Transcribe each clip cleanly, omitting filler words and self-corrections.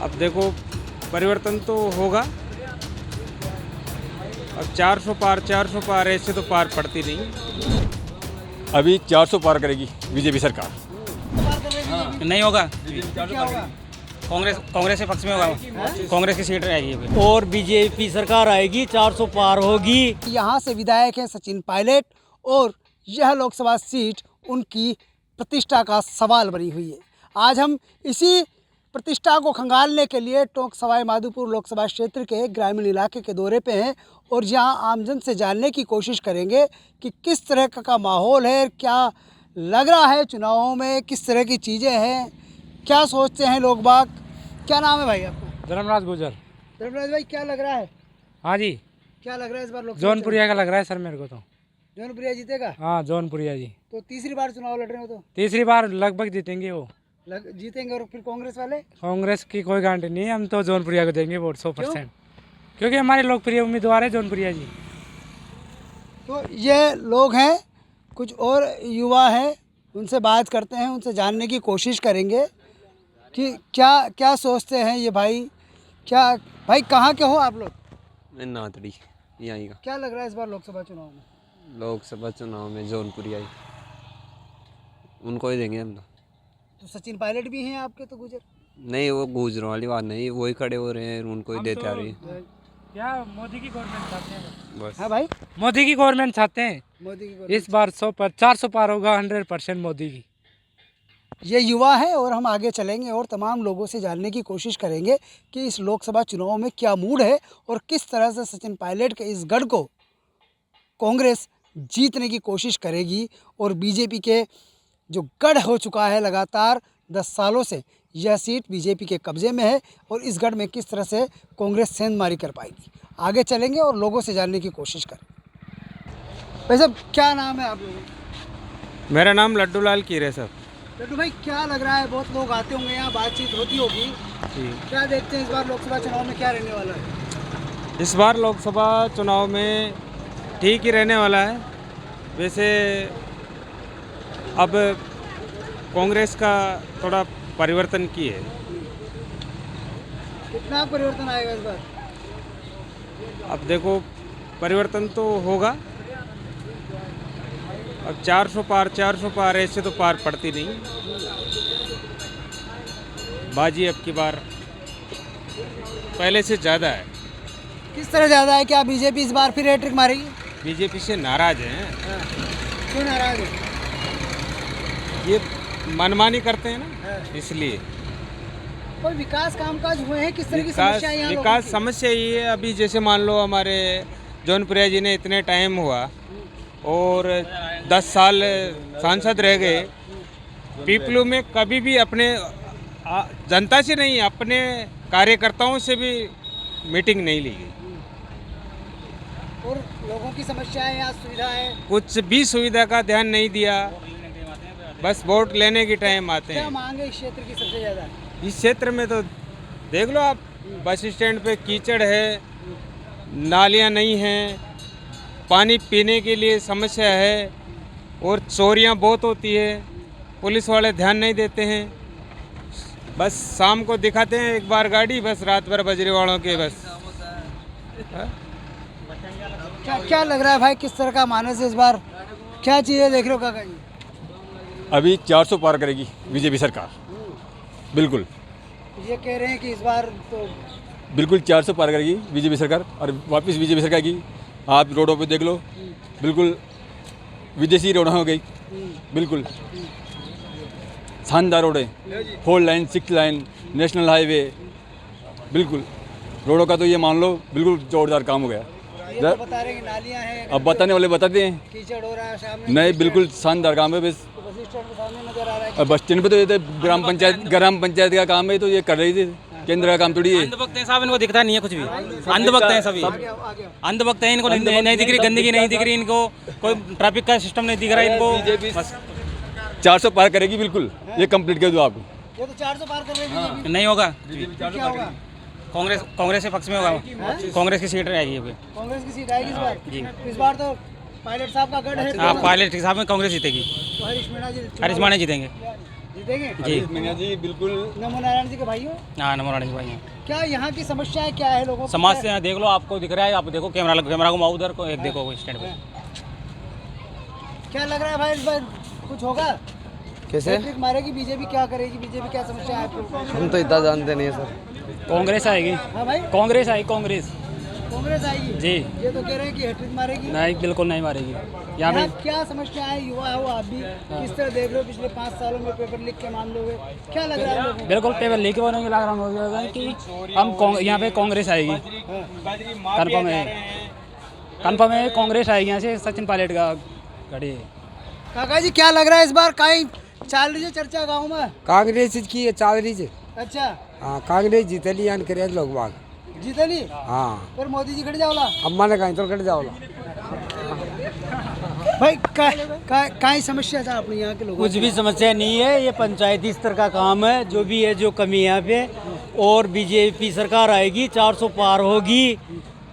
अब देखो परिवर्तन तो होगा। अब 400 पार ऐसे तो पार पड़ती नहीं। अभी 400 पार करेगी बीजेपी सरकार। नहीं होगा। कांग्रेस के पक्ष में होगा। कांग्रेस की सीट रहेगी अभी। और बीजेपी सरकार आएगी, 400 पार होगी। यहाँ से विधायक हैं सचिन पायलट और यह लोकसभा सीट उनकी प्रतिष्ठा का सवाल बनी हुई है। आज हम इसी प्रतिष्ठा को खंगालने के लिए टोंक सवाई माधोपुर लोकसभा क्षेत्र के ग्रामीण इलाके के दौरे पे हैं और यहाँ आमजन से जानने की कोशिश करेंगे कि किस तरह का माहौल है, क्या लग रहा है चुनावों में, किस तरह की चीज़ें हैं, क्या सोचते हैं लोग बाग। क्या नाम है भाई आपका? धर्मराज गुजर। धर्मराज भाई, क्या लग रहा है? हाँ जी, क्या लग रहा है इस बार लोकसभा? जौनपुरिया का लग रहा है सर मेरे को तो। जौनपुरिया जीतेगा? हाँ जौनपुरिया जी। तो तीसरी बार चुनाव लड़ रहे हो तो तीसरी बार लगभग जीतेंगे वो। जीतेंगे। और फिर कांग्रेस वाले? कांग्रेस की कोई गारंटी नहीं है, हम तो जौनपुरिया को देंगे वोट 100%। क्योंकि हमारे लोकप्रिय उम्मीदवार है जौनपुरिया जी। तो ये लोग हैं, कुछ और युवा हैं, उनसे बात करते हैं, उनसे जानने की कोशिश करेंगे कि क्या क्या सोचते हैं ये भाई। क्या भाई, कहाँ के हो आप लोग? मैं नातड़ी यहीं का। क्या लग रहा है इस बार लोकसभा चुनाव में? लोकसभा चुनाव में जौनपुरी आई, उनको ही देंगे हम तो सचिन पायलट भी हैं आपके तो गुजर। नहीं, वो गुजरों वाली बात नहीं, वही खड़े हो रहे हैं, उनको ही देते आ रही है। क्या मोदी की गवर्नमेंट चाहते हैं? बस हाँ भाई, मोदी की गवर्नमेंट चाहते हैं। मोदी की इस बार 400 पार होगा 100% मोदी की। ये युवा है और हम आगे चलेंगे और तमाम लोगों से जानने की कोशिश करेंगे कि इस लोकसभा चुनाव में क्या मूड है और किस तरह से सचिन पायलट के इस गढ़ को कांग्रेस जीतने की कोशिश करेगी। और बीजेपी के जो गढ़ हो चुका है लगातार 10 सालों से, यह सीट बीजेपी के कब्जे में है और इस गढ़ में किस तरह से कांग्रेस सेंधमारी कर पाएगी। आगे चलेंगे और लोगों से जानने की कोशिश करेंगे। भाई साहब, क्या नाम है आप लोगों का? मेरा नाम लड्डू लाल कीरे सर। लड्डू भाई, क्या लग रहा है? बहुत लोग आते होंगे यहाँ, बातचीत होती होगी, क्या देखते हैं इस बार लोकसभा चुनाव में क्या रहने वाला है? इस बार लोकसभा चुनाव में ठीक ही रहने वाला है। वैसे अब कांग्रेस का थोड़ा परिवर्तन की है। कितना परिवर्तन आएगा इस बार? अब देखो परिवर्तन तो होगा। अब 400 पार ऐसे तो पार पड़ती नहीं। बाजी अब की बार पहले से ज़्यादा है। किस तरह ज़्यादा है? क्या बीजेपी इस बार फिर हैट्रिक मारेगी? बीजेपी से नाराज हैं। क्यों नाराज है? ये मनमानी करते हैं ना, इसलिए। कोई विकास कामकाज हुए हैं? किस तरह की समस्या है यहाँ लोगों विकास की? समस्या ये है, अभी जैसे मान लो हमारे जौनपुरिया जी ने इतने टाइम हुआ और 10 साल सांसद रह गए। पीपलू में कभी भी अपने जनता से नहीं, अपने कार्यकर्ताओं से भी मीटिंग नहीं ली गई। और लोगों की समस्याएं या सुविधाएं? कुछ भी सुविधा का ध्यान नहीं दिया, बस वोट लेने के टाइम आते क्या हैं। मांग है इस क्षेत्र की सबसे ज़्यादा? इस क्षेत्र में तो देख लो आप, बस स्टैंड पे कीचड़ है, नालियाँ नहीं हैं, पानी पीने के लिए समस्या है और चोरियाँ बहुत होती है। पुलिस वाले ध्यान नहीं देते हैं, बस शाम को दिखाते हैं एक बार गाड़ी, बस रात भर बजरी वालों के बस। क्या लग रहा है भाई, किस तरह का मानस है इस बार? क्या चीज़ें देख रहे हो काका जी? अभी 400 पार करेगी बीजेपी सरकार, बिल्कुल ये कह रहे हैं कि इस बार तो बिल्कुल 400 पार करेगी बीजेपी सरकार और वापस बीजेपी सरकार की। आप रोडों पे देख लो, बिल्कुल विदेशी रोड हो गई, बिल्कुल शानदार रोड है, 4 लाइन 6 लाइन नेशनल हाईवे, बिल्कुल रोडों का तो ये मान लो बिल्कुल जोरदार काम हो गया। ये तो बता रहे हैं कि नालियाँ हैं, अब बताने वाले बताते हैं, कीचड़ हो रहा है सामने। नहीं बिल्कुल शानदार काम है। बस तो बस स्टैंड के सामने नजर आ रहा है। अब बस स्टैंड पे तो ये तो ग्राम पंचायत का काम है, तो ये कर रही थी, केंद्र का काम थोड़ी है। अंधभक्त हैं साहब, इनको दिखता नहीं है कुछ भी। अंधभक्त हैं सभी, अंधभक्त हैं। इनको नहीं दिख रही गंदगी, नहीं दिख रही इनको, कोई ट्रैफिक का सिस्टम नहीं दिख रहा इनको। बस 400 पार करेगी बिल्कुल, ये कंप्लीट कर दो आप। ये तो 400 पार कर रहे हैं। नहीं होगा। क्या होगा? कांग्रेस के पक्ष में होगा। कांग्रेस की सीट रहेगी अभी। कांग्रेस की सीट आएगी इस बार? जी। इस बार तो पायलट साहब का गढ़ है। हाँ, पायलट के हिसाब में कांग्रेस जीतेगी। तो हरीश मीणा जी हरीश माने जीतेंगे। जीतेंगे जी मीना जी बिल्कुल नमो नारायण जी के भाइयों, हाँ नमो नारायण जी भाई। क्या यहाँ की समस्याएं क्या है लोगों की? समाज से देख लो, आपको दिख रहा है, आप देखो कैमरा घुमाओ उधर को, एक देखो स्टैंड पे। क्या लग रहा है भाई इस बार कुछ होगा? कैसे? हैट्रिक मारेगी बीजेपी? क्या करेगी बीजेपी? क्या समस्या है आपको? हम तो इतना जानते नहीं है सर। कांग्रेस आएगी, हाँ भाई, कांग्रेस आई, कांग्रेस कांग्रेस आएगी जी। ये तो कह रहे हैं कि हैट्रिक मारेगी। नहीं बिल्कुल नहीं मारेगी यहाँ यहाँ पे। क्या समस्या है? युवा हो आप भी, किस तरह देख रहे हो पिछले 5 सालों में पेपर लीक के मामलों में? क्या लग रहा है लोगों को? बिल्कुल पेपर लेके होने के लग रहा है कि हम यहाँ पे कांग्रेस आएगी, कन्फर्म है कांग्रेस आएगी यहाँ से। सचिन पायलट का गाड़ी है। काका जी क्या लग रहा है इस बार? कहीं चाल रही है चर्चा गाँव में? कांग्रेस की चाल रही है। अच्छा, हाँ कांग्रेस जीतली आणि करे लोग बाग। जीतली हाँ पर मोदी जी खड़े जाओला अम्मा ने कहीं तो कट जाओला। भाई काई समस्या था अपने यहाँ के लोगों कुछ भी समस्या नहीं है, ये पंचायती स्तर का काम है। जो भी है, जो कमी है यहाँ पे, और बीजेपी सरकार आएगी, 400 पार होगी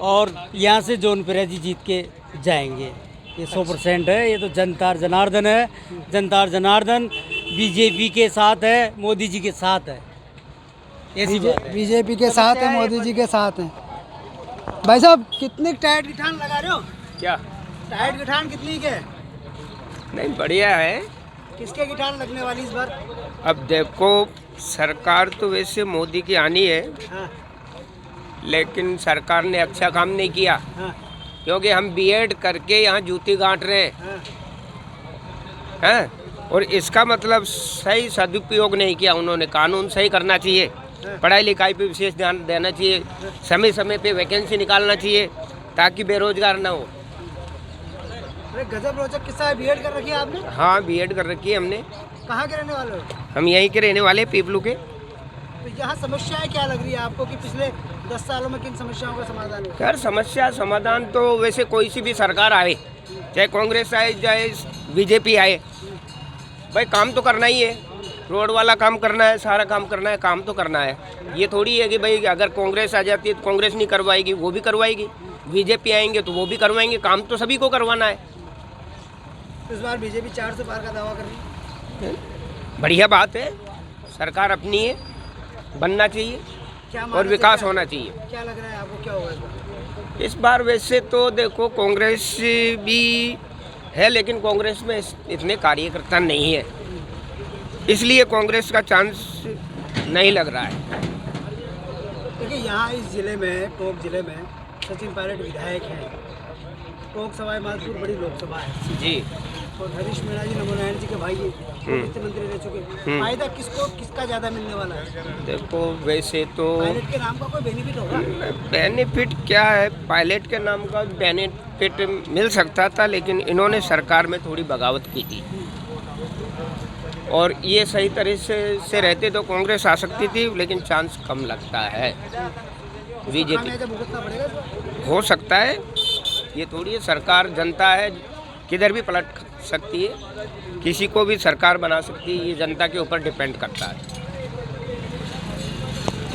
और यहाँ से जौनपुरिया जी जीत के जाएंगे। ये 100% है। ये तो जनता जनार्दन है। जनता जनार्दन बीजेपी के साथ है, मोदी जी के साथ है। ऐसी बात है। बीजेपी के साथ है, मोदी जी के साथ है। भाई साहब कितनी टाइट की ठान लगा रहे हो? क्या? टाइट की ठान कितनी के? नहीं, बढ़िया है। किसके की ठान लगने वाली इस बार? अब देखो, सरकार तो वैसे मोदी की आनी है, हाँ, लेकिन सरकार ने अच्छा काम नहीं किया, हाँ, क्योंकि हम बीएड करके यहाँ जूती गांठ रहे हैं, और इसका मतलब सही सदुपयोग नहीं किया उन्होंने। कानून सही करना चाहिए, पढ़ाई लिखाई पे विशेष ध्यान देना चाहिए, समय समय पे वैकेंसी निकालना चाहिए ताकि बेरोजगार ना हो। अरे गजब रोचक किस्सा है। बीएड कर रखी है आपने? हाँ, बीएड कर रखी है हमने। कहाँ के रहने वाले हो? हम यहीं के रहने वाले, पीपलू के। तो यहाँ समस्याएं क्या लग रही है आपको कि पिछले 10 सालों में किन समस्याओं का समाधान हुआ? खैर, समस्या समाधान तो वैसे कोई सी भी सरकार आए, चाहे कांग्रेस आए चाहे बीजेपी आए, भाई काम तो करना ही है। रोड वाला काम करना है, सारा काम करना है, काम तो करना है। ये थोड़ी है कि भाई अगर कांग्रेस आ जाती है तो कांग्रेस नहीं करवाएगी, वो भी करवाएगी। बीजेपी आएंगे तो वो भी करवाएंगे। काम तो सभी को करवाना है। इस बार बीजेपी 400 पार का दावा कर रही है। बढ़िया बात है। सरकार अपनी है, बनना चाहिए क्या और विकास होना चाहिए। क्या लग रहा है आपको, क्या होगा इस बार? इस बार वैसे तो देखो, कांग्रेस भी है, लेकिन कांग्रेस में इतने कार्यकर्ता नहीं है, इसलिए कांग्रेस का चांस नहीं लग रहा है। देखिए यहाँ इस जिले में, टोंक जिले में सचिन पायलट विधायक हैं। टोंक सवाई माधोपुर बड़ी लोकसभा है जी। और हरीश मीणा जी नमो नारायण जी के भाई वित्त मंत्री रह चुके। फायदा किसका ज़्यादा मिलने वाला है? देखो, वैसे तो पायलट के नाम का कोई बेनिफिट होगा? बेनिफिट क्या है? पायलट के नाम का बेनिफिट मिल सकता था, लेकिन इन्होंने सरकार में थोड़ी बगावत की थी, और ये सही तरीके से रहते तो कांग्रेस आ सकती थी, लेकिन चांस कम लगता है। बीजेपी भुगतना पड़ेगा इस बार? हो सकता है। ये थोड़ी है, सरकार जनता है, किधर भी पलट सकती है, किसी को भी सरकार बना सकती है। ये जनता के ऊपर डिपेंड करता है।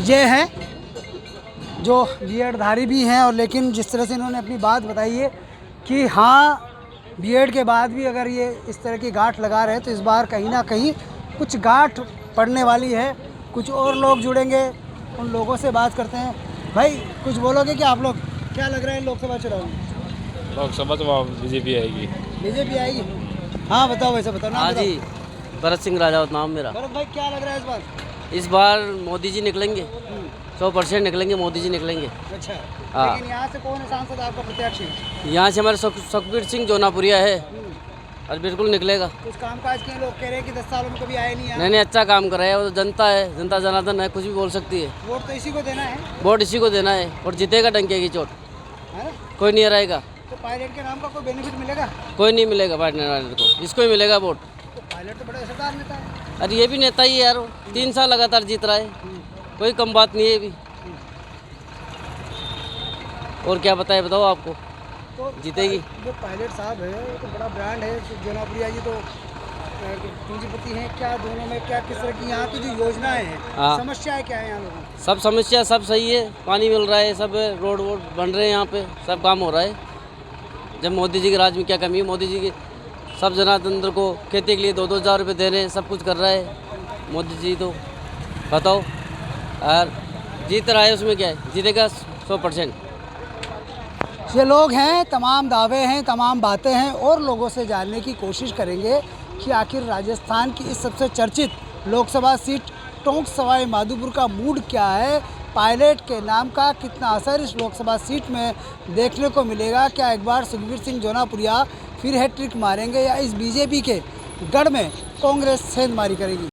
ये है जो बीएडधारी भी हैं, और लेकिन जिस तरह से इन्होंने अपनी बात बताई है कि हाँ, बीएड के बाद भी अगर ये इस तरह की गांठ लगा रहे हैं तो इस बार कहीं ना कहीं कुछ गांठ पड़ने वाली है। कुछ और लोग जुड़ेंगे, उन लोगों से बात करते हैं। भाई कुछ बोलोगे कि आप लोग? क्या लग रहा है लोकसभा चुनाव में? लोकसभा चुनाव बीजेपी आएगी। बीजेपी आएगी? हाँ बताओ, वैसे बताओ ना। हाँ जी, भरत सिंह राजावत नाम मेरा। भरत भाई क्या लग रहा है इस बार? इस बार मोदी जी निकलेंगे, 100% निकलेंगे, मोदी जी निकलेंगे। अच्छा, हाँ। लेकिन यहाँ से कौन है सांसद आपका प्रत्याशी? यहाँ से हमारे सुखबीर सिंह जोनापुरिया है, और बिल्कुल निकलेगा। कुछ कामकाज के लोग कह रहे हैं कि 10 सालों में कभी आए नहीं यहाँ। नहीं, अच्छा काम कर रहा है। वो तो जनता है, जनता जनार्दन है, कुछ भी बोल सकती है। वोट तो इसी को देना है। वोट इसी को देना है, और जीतेगा डंके की चोट, है ना? कोई नहीं हराएगा। तो पायलट के नाम का कोई बेनिफिट मिलेगा? कोई नहीं मिलेगा पार्टनर वाले को, इसको ही मिलेगा वोट। तो पायलट तो बड़ा असरदार नेता है। अरे ये भी नेता ही है यार, 3 साल लगातार जीत रहा है, कोई कम बात नहीं है ये भी। और क्या बताए, बताओ आपको, तो जीतेगी। जो पायलट साहब है वो तो बड़ा ब्रांड है। जोनापुरिया जी तो पूंजीपति हैं। क्या दोनों में क्या किस तरह की यहाँ की जो योजनाएं हैं, हाँ। समस्याएं क्या है यहाँ लोगों की? सब समस्या सब सही है, पानी मिल रहा है, सब रोड वोड बन रहे हैं यहाँ पे, सब काम हो रहा है। जब मोदी जी के राज में क्या कमी है? मोदी जी के सब जनार्दन को खेती के लिए 2-2 हज़ार रुपये दे रहे हैं, सब कुछ कर रहा है। मोदी जी तो बताओ, और जीत रहा है उसमें क्या है, जीतेगा 100%। ये लोग हैं, तमाम दावे हैं, तमाम बातें हैं और लोगों से जानने की कोशिश करेंगे कि आखिर राजस्थान की इस सबसे चर्चित लोकसभा सीट टोंक सवाई माधोपुर का मूड क्या है, पायलट के नाम का कितना असर इस लोकसभा सीट में देखने को मिलेगा। क्या एक बार सुखबीर सिंह जोनापुरिया फिर हैट्रिक मारेंगे या इस बीजेपी के गढ़ में कांग्रेस सेंधमारी करेगी।